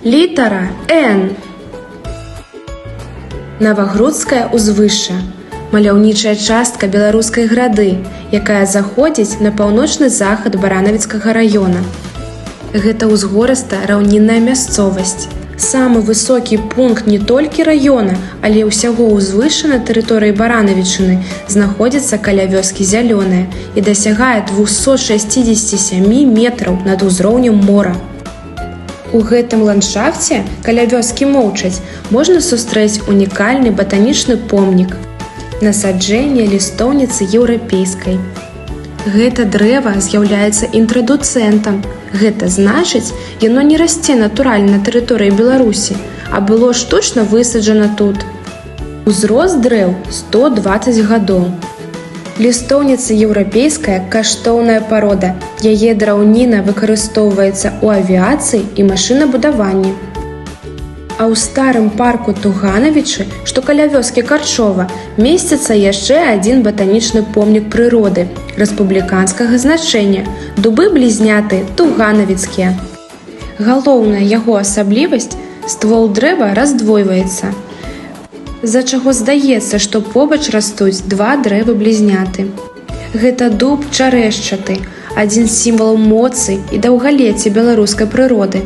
Літара Н. Навагрудскае ўзвышша – маляўнічая частка беларускай грады, якая заходзіць на паўночны захад Баранавіцкага раёна. Гэта ўзгорыстая раўнінная мясцовасць. Самы высокі пункт не толькі раёна, але ўсяго ўзвышша на тэрыторыі Баранавічыны знаходзіцца каля вёскі Зялёная і дасягае 267 метраў над узроўнем мора. У гэтым ландшафце, каля вёскі Моўчаць, можна сустрэць унікальны батанічны помнік – насаджэнне лістоўніцы еўрапейскай. Гэта дрэва з'яўляецца інтрадуцэнтам. Гэта значыць, яно не расце натуральна на тэрыторыі Беларусі, а было штучна высаджана тут. Узрост дрэў – 120 гадоў. Лістоўніца еўрапейская – каштоўная парода. Яе драўніна выкарыстоўваецца ў авіяцыі і машынабудаванні. А ў старым парку Туганавічы, што каля вёскі Карчова, месціцца яшчэ адзін батанічны помнік прыроды рэспубліканскага значэння – дубы-блізняты туганавіцкія. Галоўная яго асаблівасць – ствол дрэва раздвойваецца, з-за чаго здаецца, што побач растуць два дрэвы-блізняты. Гэта дуб чарэшчаты, адзін з сімвалаў моцы і даўгалецця беларускай прыроды.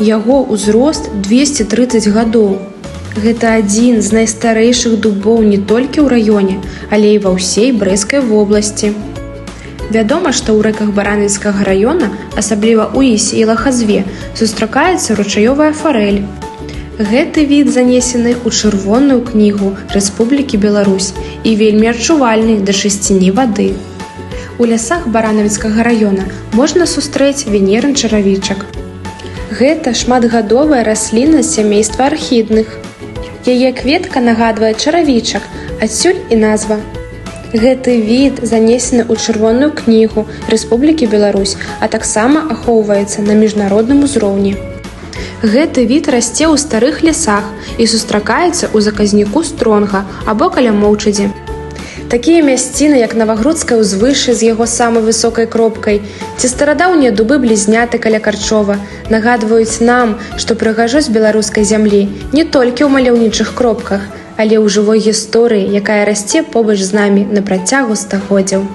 Яго ўзрост 230 гадоў. Гэта адзін з найстарэйшых дубоў не толькі ў раёне, але і ва ўсей Брэсцкай вобласці. Вядома, што ў рэках Баранавіцкага раёна, асабліва ў Ісе і Лахазве, сустракаецца ручаёвая фарэль. Гэты від занесены ў чырвоную кнігу Рэспублікі Беларусь і вельмі адчувальны да чысціні вады. У лясах Баранавіцкага раёна можна сустрэць венерын чаравічак. Гэта шматгадовая расліна сямейства архідных. Яе кветка нагадвае чаравічак, адсюль і назва. Гэты від занесены ў чырвоную кнігу Рэспублікі Беларусь, а таксама ахоўваецца на міжнародным узроўні. Гэты від расце ў старых лясах і сустракаецца ў заказніку Стронга або каля Моўчадзі. Такія мясціны, як Навагрудскае ўзвышша з яго самай высокай кропкай ці старадаўнія дубы-блізняты каля Карчова нагадваюць нам, што прыгажосць беларускай зямлі не толькі ў маляўнічых кропках, але ў жывой гісторыі, якая расце побач з намі на працягу стагоддзяў.